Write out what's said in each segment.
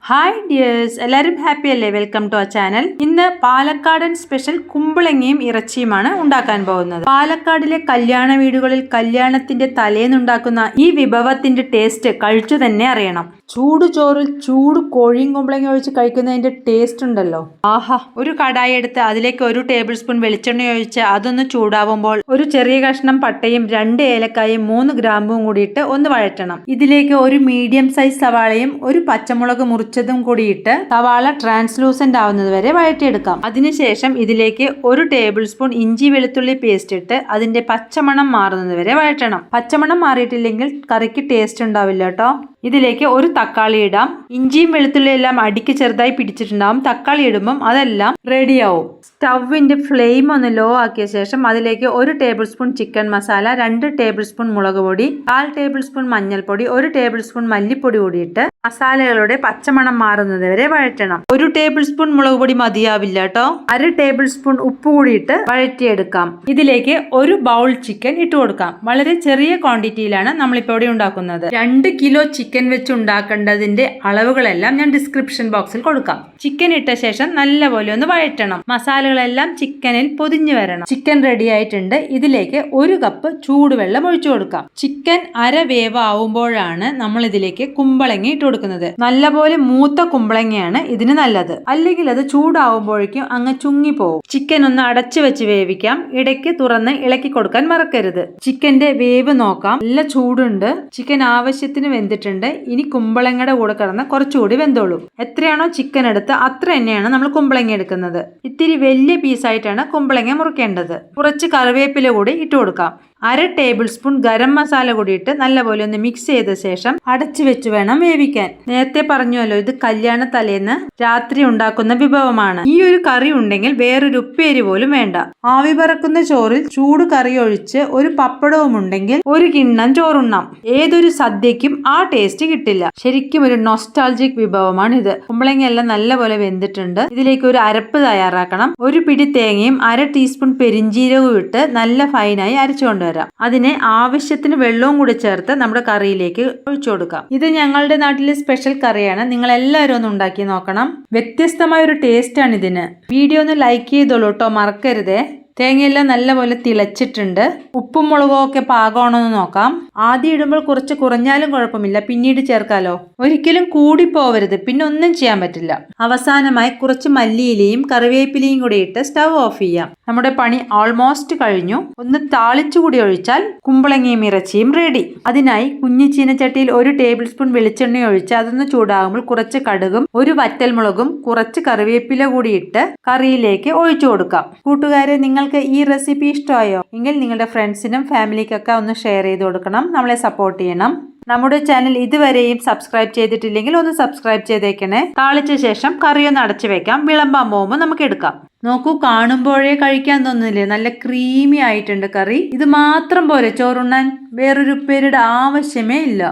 Hi dears, എല്ലാവരും happy അല്ലേ? Welcome to our channel. ഇന്ന് പാലക്കാടൻ സ്പെഷ്യൽ കുമ്പളങ്ങയും ഇറച്ചിയുമാണ് ഉണ്ടാക്കാൻ പോകുന്നത്. പാലക്കാടിലെ കല്യാണ വീടുകളിൽ കല്യാണത്തിന്റെ തലേന്നുണ്ടാക്കുന്ന ഈ വിഭവത്തിന്റെ ടേസ്റ്റ് കഴിച്ചു തന്നെ അറിയണം. ചൂട് ചോറിൽ ചൂട് കോഴിയും കുമ്പളങ്ങ ഒഴിച്ച് കഴിക്കുന്നതിന്റെ ടേസ്റ്റ് ഉണ്ടല്ലോ, ആഹാ. ഒരു കടായി എടുത്ത് അതിലേക്ക് 1 ടേബിൾ സ്പൂൺ വെളിച്ചെണ്ണ ഒഴിച്ച് അതൊന്ന് ചൂടാവുമ്പോൾ ഒരു ചെറിയ കഷ്ണം പട്ടയും 2 ഏലക്കായും 3 ഗ്രാമ്പും കൂടിയിട്ട് ഒന്ന് വഴറ്റണം. ഇതിലേക്ക് ഒരു മീഡിയം സൈസ് സവാളയും ഒരു പച്ചമുളക് മുറിച്ചതും കൂടിയിട്ട് സവാള ട്രാൻസ്ലൂസന്റ് ആവുന്നത് വരെ വഴറ്റിയെടുക്കാം. അതിനുശേഷം ഇതിലേക്ക് 1 ടേബിൾ സ്പൂൺ ഇഞ്ചി വെളുത്തുള്ളി പേസ്റ്റ് ഇട്ട് അതിന്റെ പച്ചമണം മാറുന്നത് വരെ വഴറ്റണം. പച്ചമണം മാറിയിട്ടില്ലെങ്കിൽ കറിക്ക് ടേസ്റ്റ് ഉണ്ടാവില്ല കേട്ടോ. ഇതിലേക്ക് ഒരു തക്കാളി ഇടാം. ഇഞ്ചിയും വെളുത്തുള്ളിയും എല്ലാം അടിക്ക് ചെറുതായി പിടിച്ചിട്ടുണ്ടാവും. തക്കാളി ഇടുമ്പം അതെല്ലാം റെഡിയാവും. സ്റ്റൗവിന്റെ ഫ്ലെയിം ഒന്ന് ലോ ആക്കിയ ശേഷം അതിലേക്ക് 1 table spoon chicken masala, 2 table spoon മുളക് പൊടി, 1/4 ടേബിൾ സ്പൂൺ മഞ്ഞൾപ്പൊടി, 1 ടേബിൾ സ്പൂൺ മല്ലിപ്പൊടി കൂടിയിട്ട് മസാലകളുടെ പച്ചമണം മാറുന്നത് വരെ വഴറ്റണം. 1 ടേബിൾ സ്പൂൺ മുളക് പൊടി മതിയാവില്ല കേട്ടോ. 1/2 ടേബിൾ സ്പൂൺ ഉപ്പ് കൂടിയിട്ട് വഴറ്റിയെടുക്കാം. ഇതിലേക്ക് 1 ബൗൾ ചിക്കൻ ഇട്ട് കൊടുക്കാം. വളരെ ചെറിയ ക്വാണ്ടിറ്റിയിലാണ് നമ്മളിപ്പോൾ ഇവിടെ ഉണ്ടാക്കുന്നത്. 2 കിലോ ചിക്കൻ വെച്ച് ഉണ്ടാക്കേണ്ടതിന്റെ അളവുകളെല്ലാം ഞാൻ ഡിസ്ക്രിപ്ഷൻ ബോക്സിൽ കൊടുക്കാം. ചിക്കൻ ഇട്ട ശേഷം നല്ലപോലെ ഒന്ന് വഴറ്റണം. മസാലകളെല്ലാം ചിക്കനിൽ പൊതിഞ്ഞു വരണം. ചിക്കൻ റെഡി ആയിട്ടുണ്ട്. ഇതിലേക്ക് 1 കപ്പ് ചൂടുവെള്ളം ഒഴിച്ചു കൊടുക്കാം. ചിക്കൻ അര വേവ് ആവുമ്പോഴാണ് നമ്മൾ ഇതിലേക്ക് കുമ്പളങ്ങ ഇട്ട് കൊടുക്കുന്നത്. നല്ലപോലെ മൂത്ത കുമ്പളങ്ങയാണ് ഇതിന് നല്ലത്, അല്ലെങ്കിൽ അത് ചൂടാവുമ്പോഴേക്കും അങ്ങ് ചുങ്ങിപ്പോവും. ചിക്കൻ ഒന്ന് അടച്ചു വെച്ച് വേവിക്കാം. ഇടയ്ക്ക് തുറന്ന് ഇളക്കി കൊടുക്കാൻ മറക്കരുത്. ചിക്കന്റെ വേവ് നോക്കാം. നല്ല ചൂടുണ്ട്. ചിക്കൻ ആവശ്യത്തിന് വെന്തിട്ടുണ്ട്. ഇനി കുമ്പളങ്ങയുടെ കൂടെ കിടന്ന് കുറച്ചുകൂടി വെന്തോളൂ. എത്രയാണോ ചിക്കൻ എടുത്ത് അത്ര തന്നെയാണ് നമ്മൾ കുമ്പളങ്ങ എടുക്കുന്നത്. ഇത്തിരി വലിയ പീസായിട്ടാണ് കുമ്പളങ്ങ മുറിക്കേണ്ടത്. കുറച്ച് കറിവേപ്പില കൂടി ഇട്ട് കൊടുക്കാം. 1/2 ടേബിൾ സ്പൂൺ ഗരം മസാല കൂടി ഇട്ട് നല്ലപോലെ ഒന്ന് മിക്സ് ചെയ്ത ശേഷം അടച്ചു വെച്ച് വേണം വേവിക്കാൻ. നേരത്തെ പറഞ്ഞുവല്ലോ, ഇത് കല്യാണ തലേന്ന് രാത്രി ഉണ്ടാക്കുന്ന വിഭവമാണ്. ഈ ഒരു കറി ഉണ്ടെങ്കിൽ വേറൊരു ഉപ്പേരി പോലും വേണ്ട. ആവി പറക്കുന്ന ചോറിൽ ചൂട് കറി ഒഴിച്ച് ഒരു പപ്പടവും ഉണ്ടെങ്കിൽ ഒരു കിണ്ണം ചോറുണ്ണാം. ഏതൊരു സദ്യക്കും ആ ടേസ്റ്റ് കിട്ടില്ല. ശരിക്കും ഒരു നൊസ്റ്റാൾജിക് വിഭവമാണ് ഇത്. കുമ്പളങ്ങ എല്ലാം നല്ലപോലെ വെന്തിട്ടുണ്ട്. ഇതിലേക്ക് ഒരു അരപ്പ് തയ്യാറാക്കണം. 1 പിടി തേങ്ങയും 1/2 ടീസ്പൂൺ പെരിഞ്ജീരകവും ഇട്ട് നല്ല ഫൈനായി അരച്ചുകൊണ്ടുവരാം. അതിന് ആവശ്യത്തിന് വെള്ളവും കൂടി ചേർത്ത് നമ്മുടെ കറിയിലേക്ക് ഒഴിച്ചു കൊടുക്കാം. ഇത് ഞങ്ങളുടെ നാട്ടിലെ സ്പെഷ്യൽ കറിയാണ്. നിങ്ങൾ എല്ലാവരും ഒന്ന് ഉണ്ടാക്കി നോക്കണം. വ്യത്യസ്തമായ ഒരു ടേസ്റ്റ് ആണ് ഇതിന്. വീഡിയോ ഒന്ന് ലൈക്ക് ചെയ്തോളൂ കേട്ടോ, മറക്കരുതേ. തേങ്ങയെല്ലാം നല്ലപോലെ തിളച്ചിട്ടുണ്ട്. ഉപ്പും മുളകും ഒക്കെ പാകമാണെന്ന് നോക്കാം. ആദ്യം ഇടുമ്പോൾ കുറച്ച് കുറഞ്ഞാലും കുഴപ്പമില്ല, പിന്നീട് ചേർക്കാലോ. ഒരിക്കലും കൂടി പോവരുത്, പിന്നെ ഒന്നും ചെയ്യാൻ പറ്റില്ല. അവസാനമായി കുറച്ച് മല്ലിയിലയും കറിവേപ്പിലയും കൂടി ഇട്ട് സ്റ്റൗ ഓഫ് ചെയ്യാം. നമ്മുടെ പണി ഓൾമോസ്റ്റ് കഴിഞ്ഞു. ഒന്ന് താളിച്ചു കൂടി ഒഴിച്ചാൽ കുമ്പളങ്ങയും ഇറച്ചിയും റെഡി. അതിനായി കുഞ്ഞു ചീനച്ചട്ടിയിൽ 1 ടേബിൾ സ്പൂൺ വെളിച്ചെണ്ണ ഒഴിച്ച് അതൊന്ന് ചൂടാകുമ്പോൾ കുറച്ച് കടുകും 1 വറ്റൽമുളകും കുറച്ച് കറിവേപ്പില കൂടി ഇട്ട് കറിയിലേക്ക് ഒഴിച്ചു കൊടുക്കാം. കൂട്ടുകാരെ, നിങ്ങൾക്ക് ഈ റെസിപ്പി ഇഷ്ടമായോ എങ്കിൽ നിങ്ങളുടെ ഫ്രണ്ട്സിനും ഫാമിലിക്കൊക്കെ ഒന്ന് ഷെയർ ചെയ്ത് കൊടുക്കണം. നമ്മളെ സപ്പോർട്ട് ചെയ്യണം. നമ്മുടെ ചാനൽ ഇതുവരെയും സബ്സ്ക്രൈബ് ചെയ്തിട്ടില്ലെങ്കിൽ ഒന്ന് സബ്സ്ക്രൈബ് ചെയ്തേക്കണേ. താളിച്ച ശേഷം കറിയൊന്ന് അടച്ചു വെക്കാം. വിളമ്പാൻ പോകുമ്പോൾ നമുക്ക് എടുക്കാം. നോക്കൂ, കാണുമ്പോഴേ കഴിക്കാൻ തോന്നുന്നില്ലേ? നല്ല ക്രീമി ആയിട്ടുണ്ട് കറി. ഇത് മാത്രം പോലെ ചോറുണ്ണാൻ. വേറൊരു ഉപ്പേരിയുടെ ആവശ്യമേ ഇല്ല.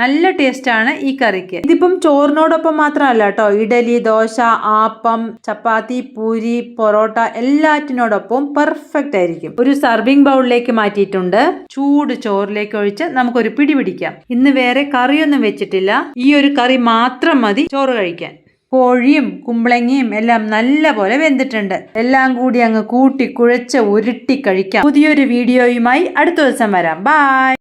നല്ല ടേസ്റ്റാണ് ഈ കറിക്ക്. ഇതിപ്പം ചോറിനോടൊപ്പം മാത്രമല്ല കേട്ടോ. ഇഡലി, ദോശ, ആപ്പം, ചപ്പാത്തി, പൂരി, പൊറോട്ട എല്ലാറ്റിനോടൊപ്പം പെർഫെക്റ്റ് ആയിരിക്കും. ഒരു സർവിംഗ് ബൗളിലേക്ക് മാറ്റിയിട്ടുണ്ട്. ചൂട് ചോറിലേക്ക് ഒഴിച്ച് നമുക്കൊരു പിടി പിടിക്കാം. ഇന്ന് വേറെ കറിയൊന്നും വെച്ചിട്ടില്ല. ഈ ഒരു കറി മാത്രം മതി ചോറ് കഴിക്കാൻ. കോഴിയും കുമ്പളങ്ങയും എല്ലാം നല്ല പോലെ വെന്തിട്ടുണ്ട്. എല്ലാം കൂടി അങ്ങ് കൂട്ടി കുഴച്ച് ഉരുട്ടി കഴിക്കാം. പുതിയൊരു വീഡിയോയുമായി അടുത്ത ദിവസം വരാം. ബൈ.